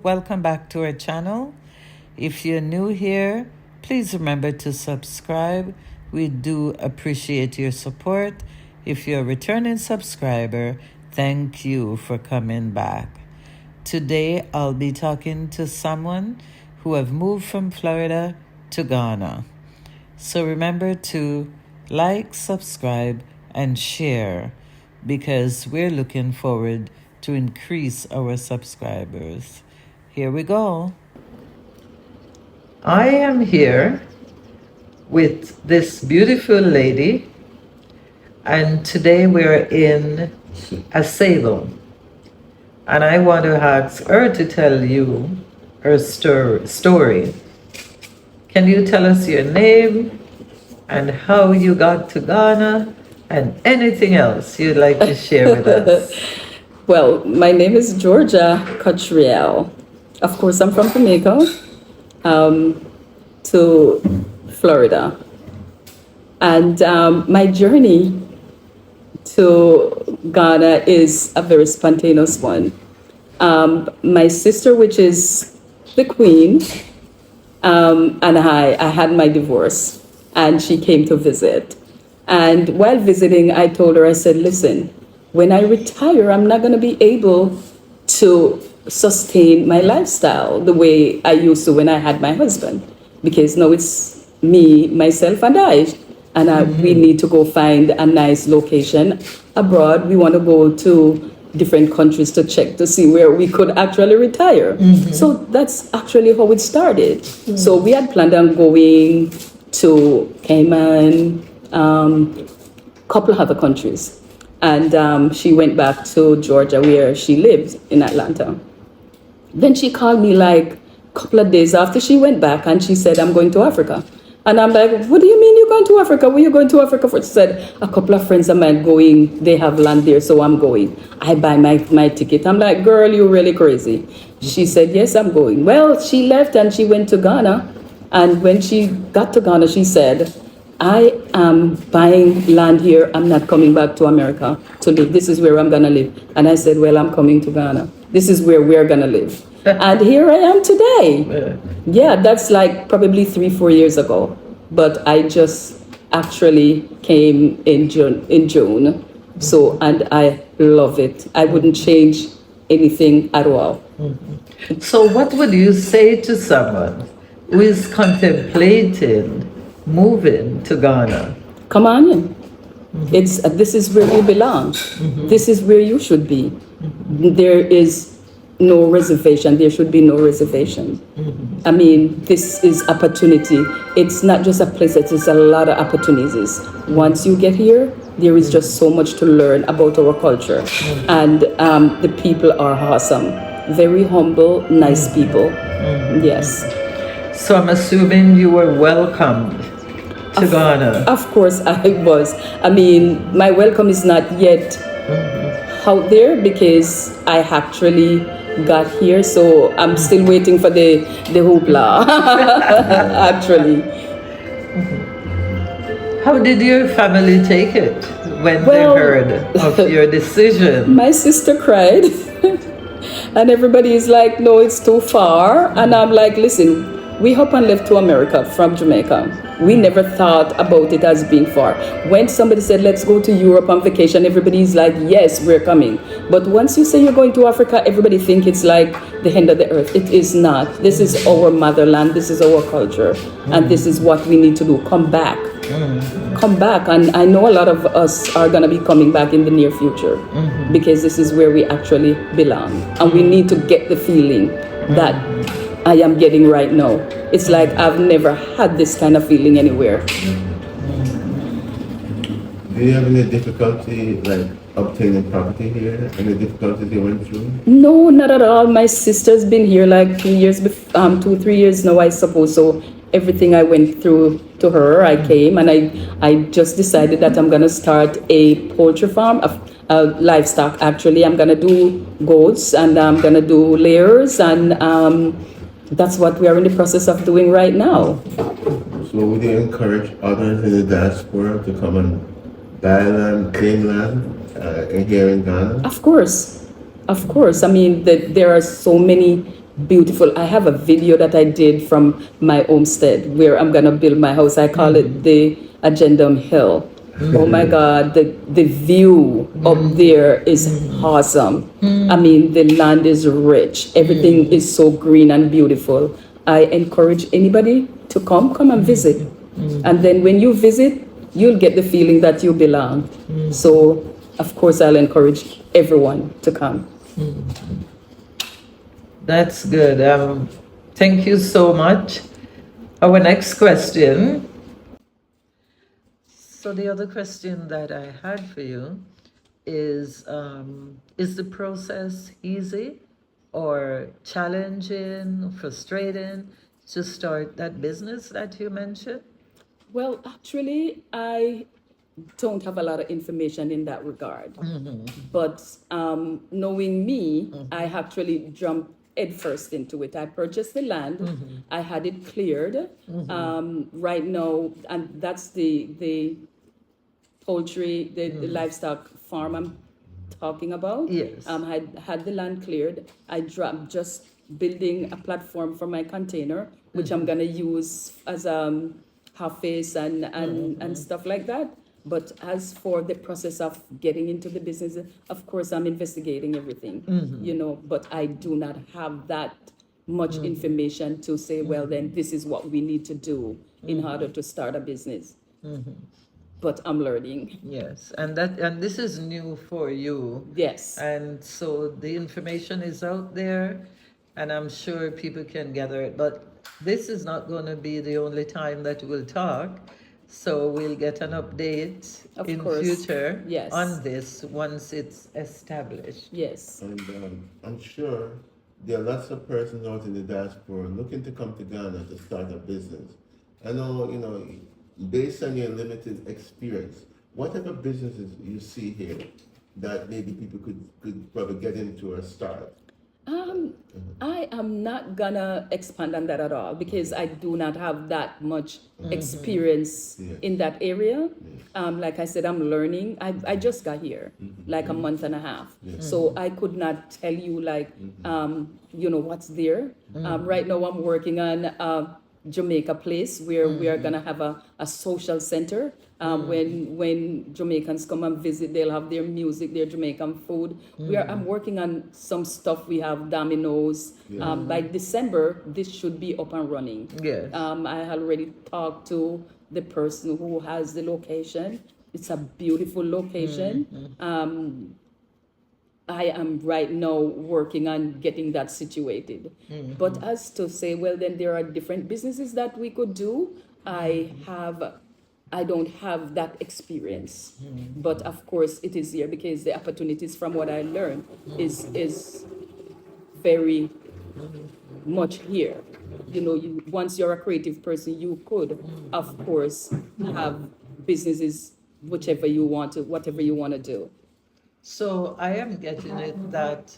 welcome back to our channel. If you're new here, please remember to subscribe. We do appreciate your support. If you're a returning subscriber, thank you for coming back. Today, I'll be talking to someone who have moved from Florida to Ghana. So remember to like, subscribe, and share because we're looking forward to increase our subscribers. Here we go. I am here with this beautiful lady, and today we're in a salon. And I want to ask her to tell you her story. Can you tell us your name and how you got to Ghana and anything else you'd like to share with us? Well, my name is Georgia Cottrell. Of course, I'm from Jamaica to Florida. And my journey to Ghana is a very spontaneous one. My sister, which is the queen, and I had my divorce, and she came to visit. And while visiting, I told her, I said, listen, when I retire, I'm not going to be able to sustain my lifestyle the way I used to when I had my husband, because now it's me, myself, and I. And we need to go find a nice location abroad. We want to go to different countries to check to see where we could actually retire. So that's actually how it started. So we had planned on going to Cayman, couple of other countries. And she went back to Georgia where she lived in Atlanta. Then she called me like a couple of days after she went back and she said, I'm going to Africa. And I'm like, what do you mean you're going to Africa? Where are you going to Africa for? She said, a couple of friends of mine going, they have land there, so I'm going. I buy my ticket. I'm like, girl, you're really crazy. She said, yes, I'm going. Well, she left and she went to Ghana. And when she got to Ghana, she said, I am buying land here. I'm not coming back to America to live. This is where I'm going to live. And I said, well, I'm coming to Ghana. This is where we're going to live. And here I am today. Yeah, that's like probably 3-4 years ago. But I just actually came in June. So, and I love it. I wouldn't change anything at all. So what would you say to someone who is contemplating moving to Ghana? Come on in. This is where you belong. This is where you should be. There is no reservation. There should be no reservation. I mean, this is opportunity. It's not just a place, it is a lot of opportunities. Once you get here, there is just so much to learn about our culture. And the people are awesome. Very humble, nice people. Yes. So I'm assuming you were welcomed to Ghana. Of course I was. I mean, my welcome is not yet out there because I actually got here, so I'm still waiting for the hoopla. Actually. How did your family take it when they heard of your decision? My sister cried. And everybody is like, no, it's too far. And I'm like, listen, we up and left to America from Jamaica. We never thought about it as being far. When somebody said, let's go to Europe on vacation, everybody's like, yes, we're coming. But once you say you're going to Africa, everybody think it's like the end of the earth. It is not. This is our motherland. This is our culture. And this is what we need to do. Come back. Come back. And I know a lot of us are going to be coming back in the near future because this is where we actually belong. And we need to get the feeling that I am getting right now. It's like I've never had this kind of feeling anywhere. Do you have any difficulty like obtaining property here? Any difficulties you went through? No, not at all. My sister's been here like 2 years, 2-3 years now, I suppose. So everything I went through to her, I came and I just decided that I'm gonna start a poultry farm, livestock actually. I'm gonna do goats and I'm gonna do layers and that's what we are in the process of doing right now. So would you encourage others in the diaspora to come and buy land, claim land here in Ghana? Of course. I mean, there are so many beautiful. I have a video that I did from my homestead where I'm gonna build my house. I call it the Agendum Hill. Oh my God, the view up there is awesome. I mean, the land is rich. Everything is so green and beautiful. I encourage anybody to come and visit. And then when you visit, you'll get the feeling that you belong. So, of course, I'll encourage everyone to come. That's good. Thank you so much. Our next question. So the other question that I had for you is the process easy or challenging, frustrating to start that business that you mentioned? Well, actually, I don't have a lot of information in that regard. But knowing me, I actually jumped headfirst into it. I purchased the land, I had it cleared. Right now, and that's the poultry, the livestock farm I'm talking about. Yes. I had the land cleared. I dropped just building a platform for my container, which I'm gonna use as half face and stuff like that. But as for the process of getting into the business, of course, I'm investigating everything, but I do not have that much information to say, well, then this is what we need to do in order to start a business. But I'm learning. Yes, and this is new for you. Yes. And so the information is out there, and I'm sure people can gather it. But this is not going to be the only time that we'll talk. So we'll get an update Of in course. future Yes. on this once it's established. Yes. And I'm sure there are lots of persons out in the diaspora looking to come to Ghana to start a business. I know, based on your limited experience, what type of businesses you see here that maybe people could probably get into or start? I am not gonna expand on that at all because I do not have that much experience Yes. in that area. Like I said, I'm learning. I just got here like a month and a half. So I could not tell you what's there. Right now I'm working on Jamaica place where we are gonna have a social center. When Jamaicans come and visit, they'll have their music, their Jamaican food. I'm working on some stuff. We have dominoes. By December, this should be up and running. Yes. I already talked to the person who has the location. It's a beautiful location. I am right now working on getting that situated. But as to say, well, then there are different businesses that we could do. I don't have that experience. But of course it is here because the opportunities from what I learned is very much here. Once you're a creative person, you could, of course, have businesses, whatever you want to do. So I am getting it that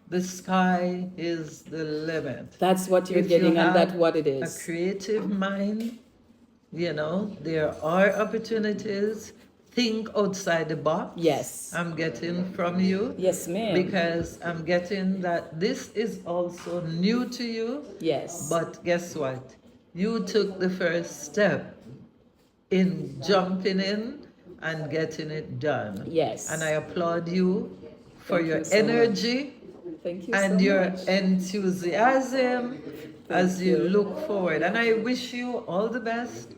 the sky is the limit. That's what you're If you getting, and that's have what it a is. creative mind, there are opportunities. Think outside the box. Yes. I'm getting from you. Yes, ma'am. Because I'm getting that this is also new to you. Yes. But guess what? You took the first step in jumping in and getting it done. Yes. And I applaud you for Thank your you so energy Thank you and so your much. enthusiasm as you you. look forward. And I wish you all the best,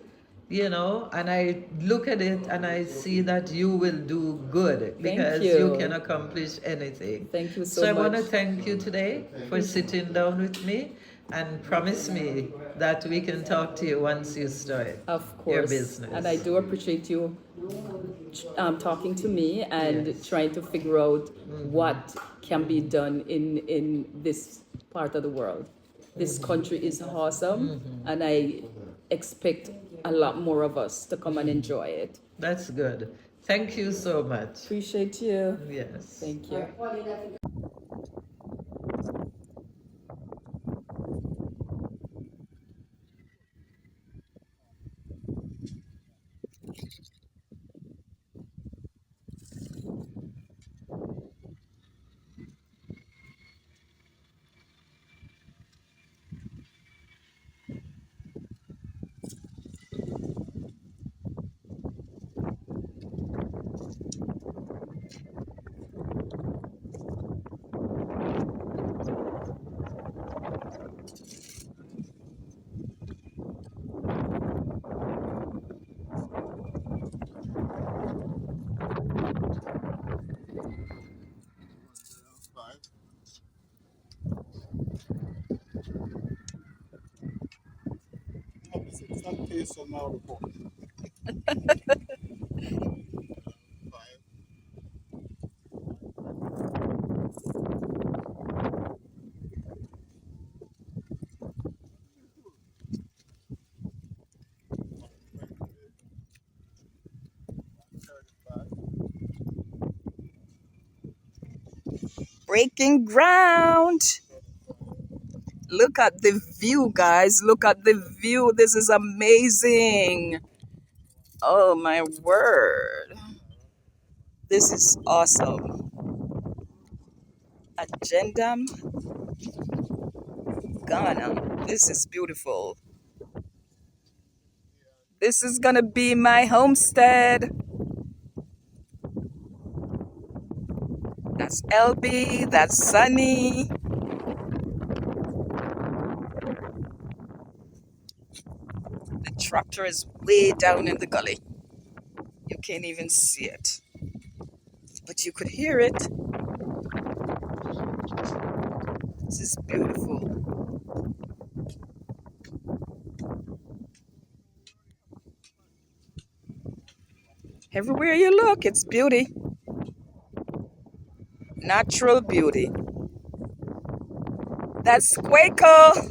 and I look at it and I see that you will do good because you you. can accomplish anything. Thank you so So I want to much. thank you today for sitting down with me and promise me that we can talk to you once you start Of your course. business. And I do appreciate you talking to me and Yes. trying to figure out what can be done in this part of the world. This country is awesome, and I expect a lot more of us to come and enjoy it. That's good. Thank you so much. Appreciate you. Yes. Thank you. Breaking ground. Look at the view, guys. Look at the view. This is amazing. Oh, my word. This is awesome. Agendum, Ghana. This is beautiful. This is going to be my homestead. That's LB. That's Sunny. The tractor is way down in the gully. You can't even see it, but you could hear it. This is beautiful. Everywhere you look, it's beauty. Natural beauty. That's Quaco.